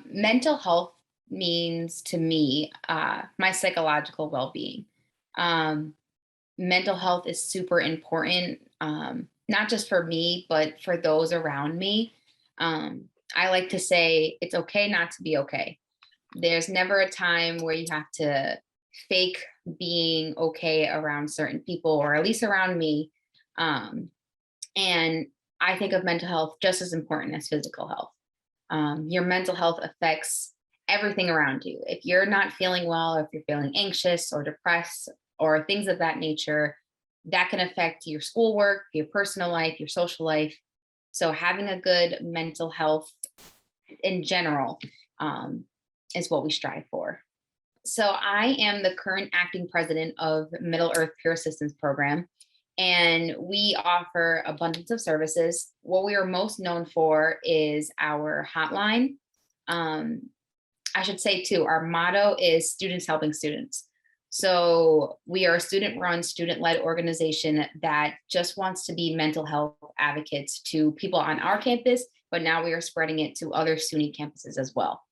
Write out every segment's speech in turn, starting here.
Mental health means to me my psychological well-being. Um, Mental health is super important, not just for me, but for those around me. I like to say it's okay not to be okay. There's never a time where you have to fake being okay around certain people, or at least around me. Um, and I think of mental health just as important as physical health. Your mental health affects everything around you. If you're not feeling well, if you're feeling anxious or depressed or things of that nature, that can affect your schoolwork, your personal life, your social life. So having a good mental health in general um, is what we strive for. So I am the current acting president of Middle Earth Peer Assistance Program, and we offer abundance of services. What we are most known for is our hotline. Um, I should say too, our motto is students helping students. So we are a student-run, student-led organization that just wants to be mental health advocates to people on our campus, but now we are spreading it to other SUNY campuses as well.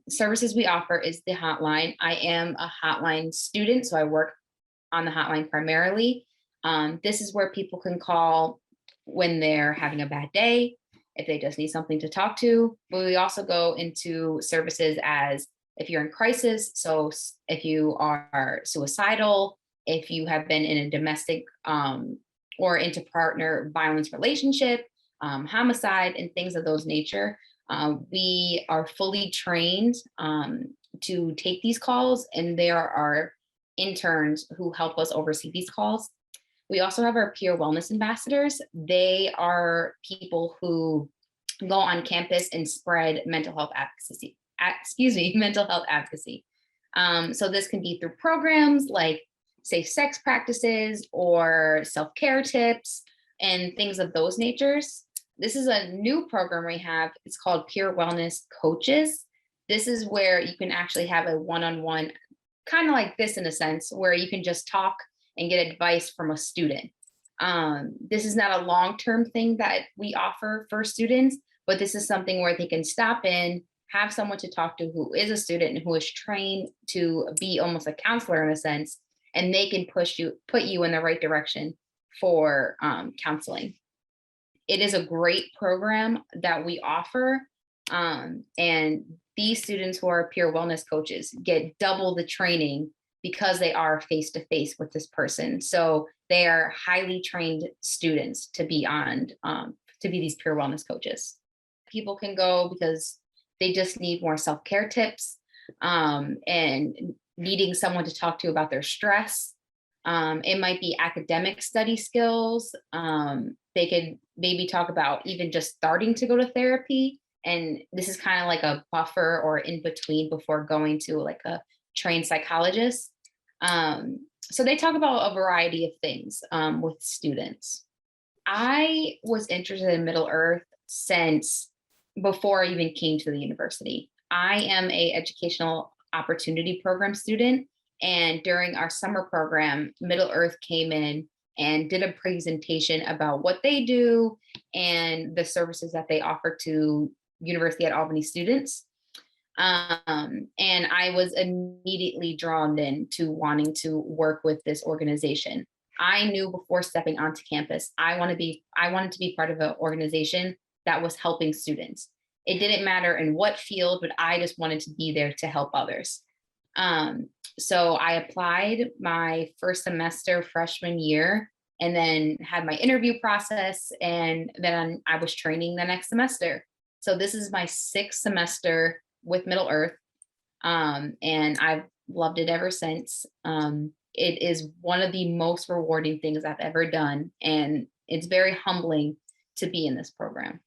Services we offer is the hotline. I am a hotline student, so I work on the hotline primarily. This is where people can call when they're having a bad day, if they just need something to talk to. But we also go into services as if you're in crisis. So if you are suicidal, if you have been in a domestic or inter-partner violence relationship, homicide, and things of those nature. We are fully trained to take these calls, and there are interns who help us oversee these calls. We also have our peer wellness ambassadors. They are people who go on campus and spread mental health advocacy. Mental health advocacy. So this can be through programs like safe sex practices or self-care tips and things of those natures. This is a new program we have. It's called Peer Wellness Coaches. This is where you can actually have a one-on-one, kind of like this in a sense, where you can just talk and get advice from a student. This is not a long-term thing that we offer for students, but this is something where they can stop in, have someone to talk to who is a student and who is trained to be almost a counselor in a sense, and they can put you in the right direction for counseling. It is a great program that we offer. And these students who are peer wellness coaches get double the training because they are face to face with this person. So they are highly trained students to be these peer wellness coaches. People can go because they just need more self-care tips and needing someone to talk to about their stress. It might be academic study skills. They could maybe talk about even just starting to go to therapy. And this is kind of like a buffer or in between before going to like a trained psychologist. So they talk about a variety of things with students. I was interested in Middle Earth since before I even came to the university. I am a educational opportunity program student, and during our summer program, Middle Earth came in and did a presentation about what they do and the services that they offer to University at Albany students. And I was immediately drawn into wanting to work with this organization. I knew before stepping onto campus, I wanted to be part of an organization that was helping students. It didn't matter in what field, but I just wanted to be there to help others. So I applied my first semester freshman year and then had my interview process, and then I was training the next semester. So this is my sixth semester with Middle Earth, and I've loved it ever since. It is one of the most rewarding things I've ever done, and it's very humbling to be in this program.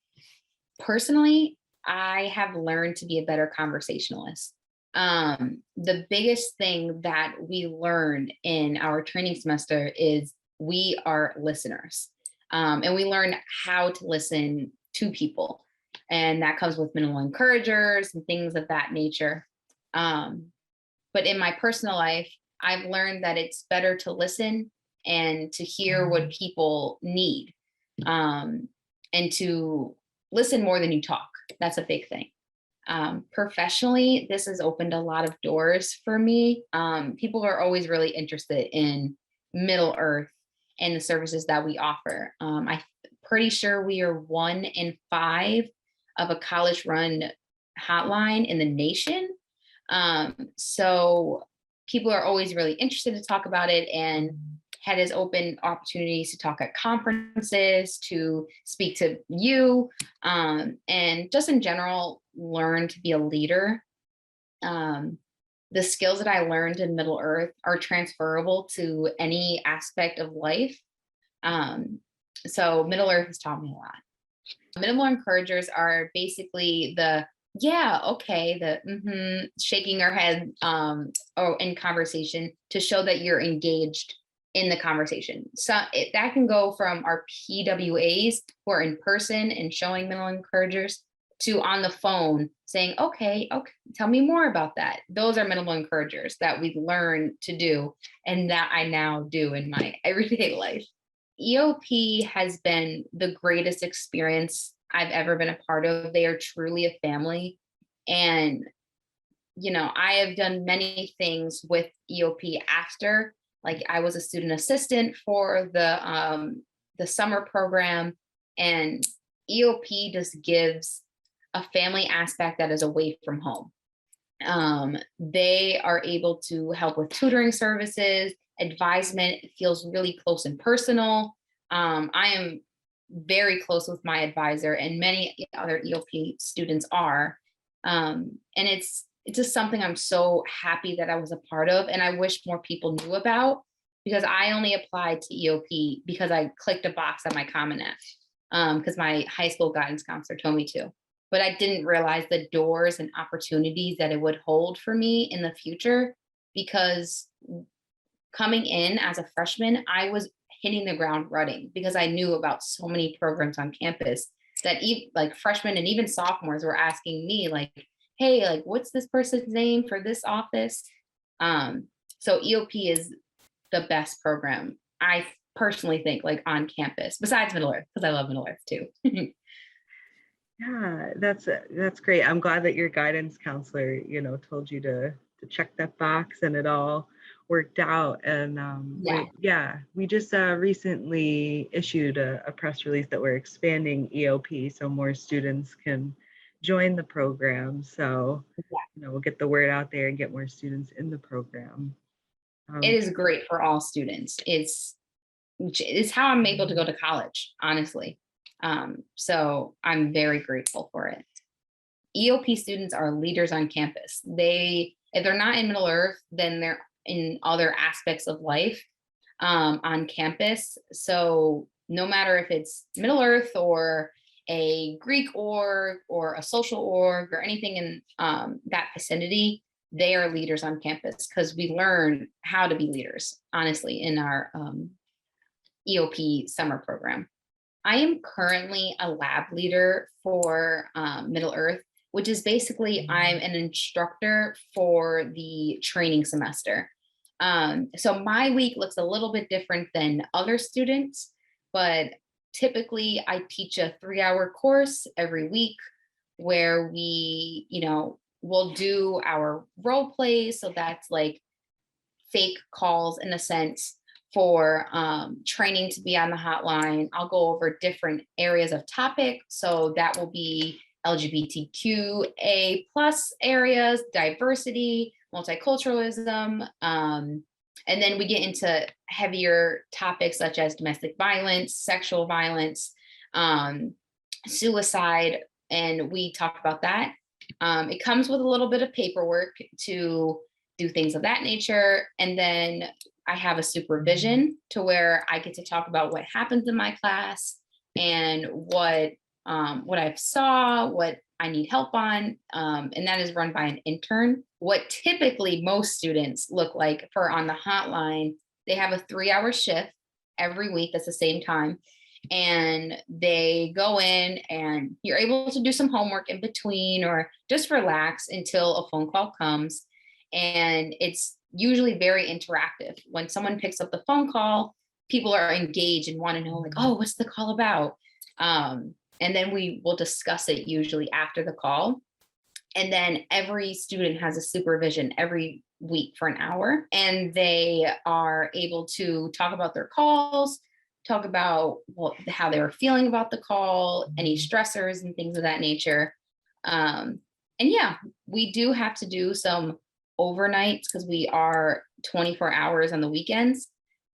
Personally, I have learned to be a better conversationalist. The biggest thing that we learn in our training semester is we are listeners, and we learn how to listen to people. And that comes with minimal encouragers and things of that nature. But in my personal life, I've learned that it's better to listen and to hear what people need, and to listen more than you talk. That's a big thing. Professionally, this has opened a lot of doors for me. People are always really interested in Middle Earth and the services that we offer. I'm pretty sure we are 1 in 5 of a college run hotline in the nation. So people are always really interested to talk about it, and had has opened opportunities to talk at conferences, to speak to you, and just in general, learn to be a leader. The skills that I learned in Middle Earth are transferable to any aspect of life. So Middle Earth has taught me a lot. Minimal encouragers are basically the yeah, okay, the shaking our head or in conversation to show that you're engaged in the conversation. So that can go from our PWAs who are in person and showing minimal encouragers to on the phone saying, okay, tell me more about that. Those are minimal encouragers that we've learned to do and that I now do in my everyday life. EOP has been the greatest experience I've ever been a part of. They are truly a family. And, I have done many things with EOP after. Like I was a student assistant for the summer program, and EOP just gives a family aspect that is away from home. They are able to help with tutoring services, advisement. It feels really close and personal. I am very close with my advisor, and many other EOP students are. And it's just something I'm so happy that I was a part of, and I wish more people knew about, because I only applied to EOP because I clicked a box on my Common App, because my high school guidance counselor told me to. But I didn't realize the doors and opportunities that it would hold for me in the future, because coming in as a freshman, I was hitting the ground running because I knew about so many programs on campus that like freshmen and even sophomores were asking me like, hey, like, what's this person's name for this office? So EOP is the best program, I personally think, like on campus, besides Middle Earth, because I love Middle Earth too. Yeah, that's great. I'm glad that your guidance counselor, told you to check that box and it all worked out. And we just recently issued a press release that we're expanding EOP so more students can join the program. So, we'll get the word out there and get more students in the program. It is great for all students. It's how I'm able to go to college, honestly. So I'm very grateful for it. EOP students are leaders on campus. If they're not in Middle Earth, then they're in other aspects of life on campus. So no matter if it's Middle Earth or a Greek org or a social org or anything in that vicinity, they are leaders on campus, because we learn how to be leaders, honestly, in our EOP summer program. I am currently a lab leader for Middle Earth, which is basically I'm an instructor for the training semester. So my week looks a little bit different than other students, but typically I teach a 3-hour course every week where we, we'll do our role plays. So that's like fake calls in a sense for training to be on the hotline. I'll go over different areas of topic. So that will be LGBTQA plus areas, diversity, multiculturalism. And then we get into heavier topics such as domestic violence, sexual violence, suicide, and we talk about that. It comes with a little bit of paperwork to do things of that nature. And then I have a supervision to where I get to talk about what happens in my class and what I've saw, what I need help on. And that is run by an intern. What typically most students look like for on the hotline, they have a 3-hour shift every week. That's the same time. And they go in and you're able to do some homework in between or just relax until a phone call comes. And it's usually very interactive. When someone picks up the phone call, people are engaged and want to know like, oh, what's the call about? And then we will discuss it usually after the call. And then every student has a supervision every week for an hour, and they are able to talk about their calls, talk about how they were feeling about the call, any stressors and things of that nature. Um, and yeah, we do have to do some overnights because we are 24 hours on the weekends,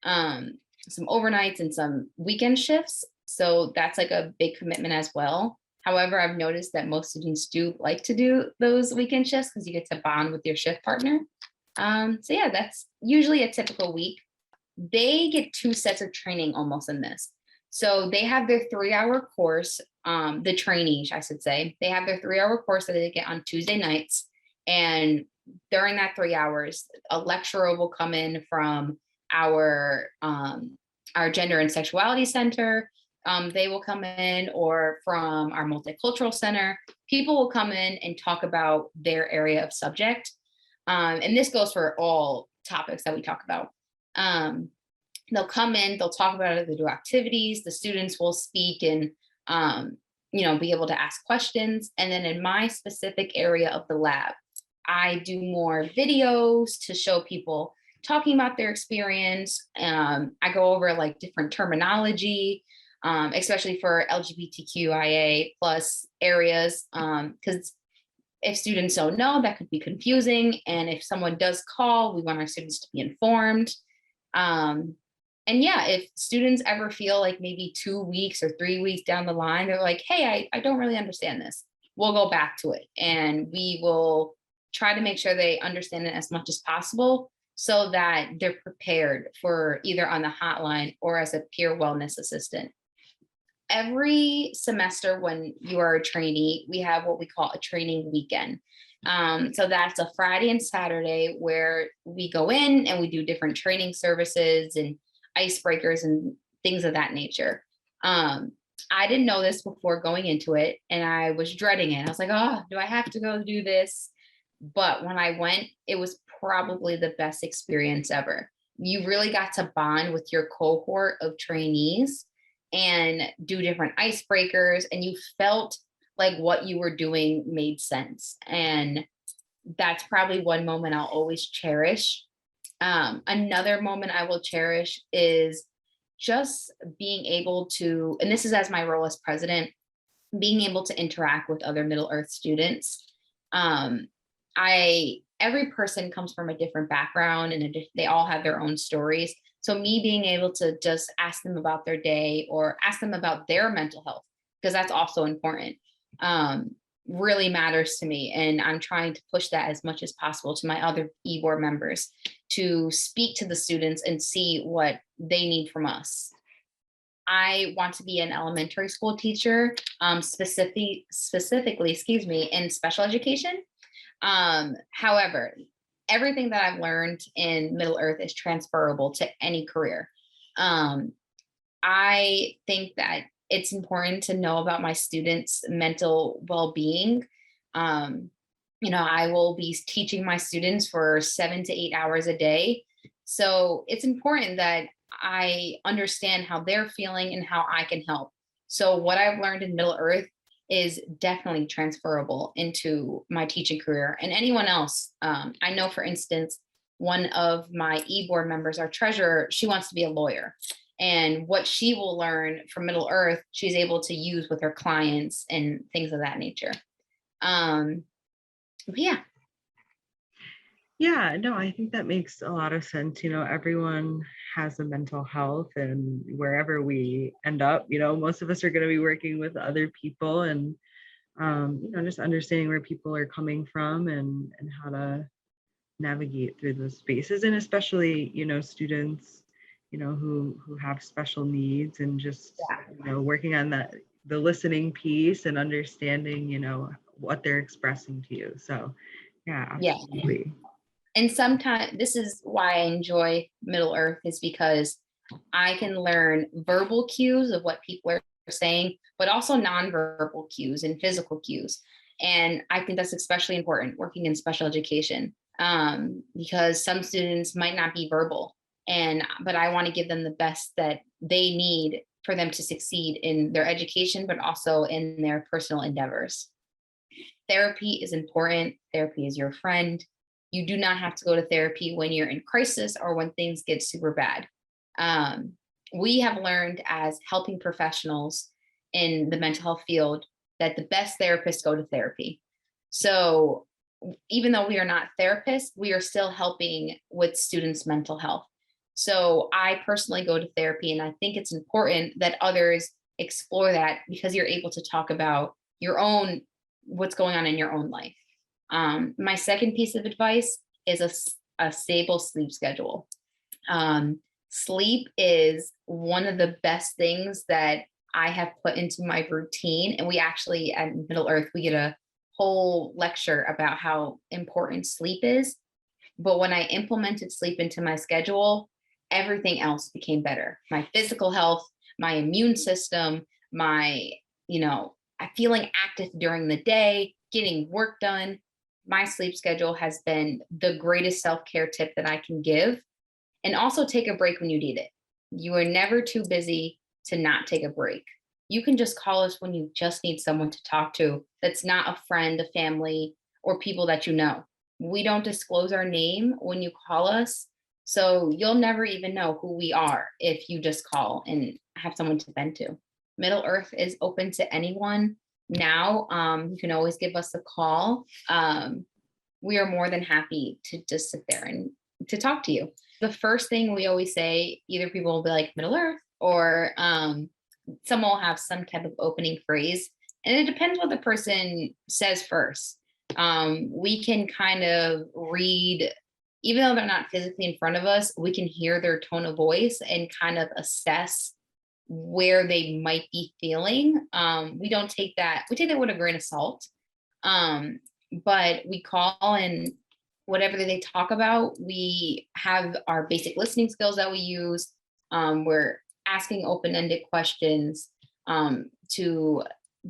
um, some overnights and some weekend shifts. So that's like a big commitment as well. However, I've noticed that most students do like to do those weekend shifts because you get to bond with your shift partner. So yeah, that's usually a typical week. They get two sets of training almost in this. So they have their 3 hour course, the trainees, I should say, they have their 3 hour course that they get on Tuesday nights. And during that 3 hours, a lecturer will come in from our gender and sexuality center. They will come in, or from our multicultural center. People will come in and talk about their area of subject. And this goes for all topics that we talk about. They'll come in, they'll talk about it, they'll do activities, the students will speak and, be able to ask questions. And then in my specific area of the lab, I do more videos to show people talking about their experience. I go over like different terminology, especially for LGBTQIA plus areas, because if students don't know, that could be confusing. And if someone does call, we want our students to be informed. And yeah, if students ever feel like maybe 2 weeks or 3 weeks down the line, they're like, hey, I don't really understand this, we'll go back to it and we will try to make sure they understand it as much as possible so that they're prepared for either on the hotline or as a peer wellness assistant. Every semester when you are a trainee, we have what we call a training weekend. So that's a Friday and Saturday where we go in and we do different training services and icebreakers and things of that nature. I didn't know this before going into it, and I was dreading it. I was like, oh, do I have to go do this? But when I went, it was probably the best experience ever. You really got to bond with your cohort of trainees and do different icebreakers, and you felt like what you were doing made sense. And that's probably one moment I'll always cherish. Another moment I will cherish is just being able to, and this is as my role as president, being able to interact with other Middle Earth students. Um, every person comes from a different background, and they all have their own stories. So me being able to just ask them about their day or ask them about their mental health, because that's also important, really matters to me. And I'm trying to push that as much as possible to my other e-board members to speak to the students and see what they need from us. I want to be an elementary school teacher, specifically, in special education. However, everything that I've learned in Middle Earth is transferable to any career. I think that it's important to know about my students' mental well-being. I will be teaching my students for 7 to 8 hours a day. So it's important that I understand how they're feeling and how I can help. So what I've learned in Middle Earth is definitely transferable into my teaching career and anyone else. I know, for instance, one of my e-board members, our treasurer, she wants to be a lawyer. And what she will learn from Middle Earth, she's able to use with her clients and things of that nature. Yeah. Yeah, no, I think that makes a lot of sense. Everyone has a mental health, and wherever we end up, most of us are going to be working with other people, and, just understanding where people are coming from and how to navigate through those spaces. And especially, students, who have special needs, and just, working on the listening piece and understanding, what they're expressing to you. So yeah, absolutely. Yeah. And sometimes this is why I enjoy Middle Earth, is because I can learn verbal cues of what people are saying, but also nonverbal cues and physical cues. And I think that's especially important working in special education, because some students might not be verbal, but I want to give them the best that they need for them to succeed in their education, but also in their personal endeavors. Therapy is important. Therapy is your friend. You do not have to go to therapy when you're in crisis or when things get super bad. Um, we have learned as helping professionals in the mental health field that the best therapists go to therapy. So even though we are not therapists, we are still helping with students' mental health. So I personally go to therapy, and I think it's important that others explore that because you're able to talk about your own what's going on in your own life. My second piece of advice is a stable sleep schedule. Sleep is one of the best things that I have put into my routine. And we actually at Middle Earth, we get a whole lecture about how important sleep is. But when I implemented sleep into my schedule, everything else became better. My physical health, my immune system, my, feeling active during the day, getting work done. My sleep schedule has been the greatest self care tip that I can give. And also take a break when you need it. You are never too busy to not take a break. You can just call us when you just need someone to talk to that's not a friend, a family, or people that you know. We don't disclose our name when you call us. So you'll never even know who we are if you just call and have someone to vent to. Middle Earth is open to anyone now. You can always give us a call. We are more than happy to just sit there and to talk to you. The first thing we always say, either people will be like Middle Earth or someone will have some type of opening phrase. And it depends what the person says first. We can kind of read, even though they're not physically in front of us, we can hear their tone of voice and kind of assess where they might be feeling. We don't take that, we take that with a grain of salt. But we call and whatever they talk about, we have our basic listening skills that we use. We're asking open-ended questions to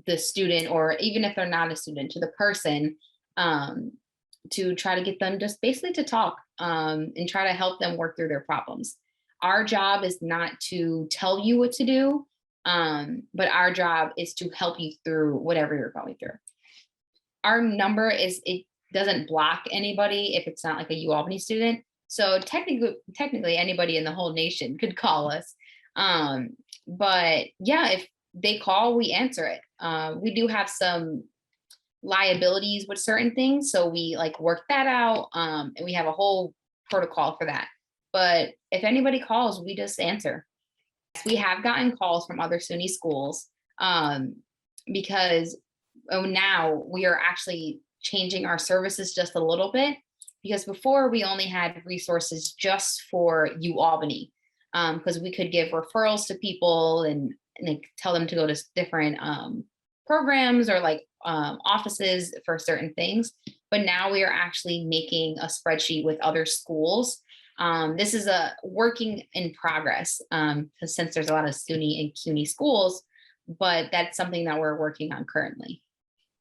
the student, or even if they're not a student, to the person, to try to get them just basically to talk and try to help them work through their problems. Our job is not to tell you what to do, but our job is to help you through whatever you're going through. Our number it doesn't block anybody if it's not like a U Albany student. So technically anybody in the whole nation could call us. But yeah, if they call, we answer it. We do have some liabilities with certain things, so we like work that out, and we have a whole protocol for that. But if anybody calls, we just answer. We have gotten calls from other SUNY schools because now we are actually changing our services just a little bit, because before we only had resources just for U Albany, because we could give referrals to people and like tell them to go to different programs or like offices for certain things. But now we are actually making a spreadsheet with other schools. This is a working in progress, since there's a lot of SUNY and CUNY schools, but that's something that we're working on currently.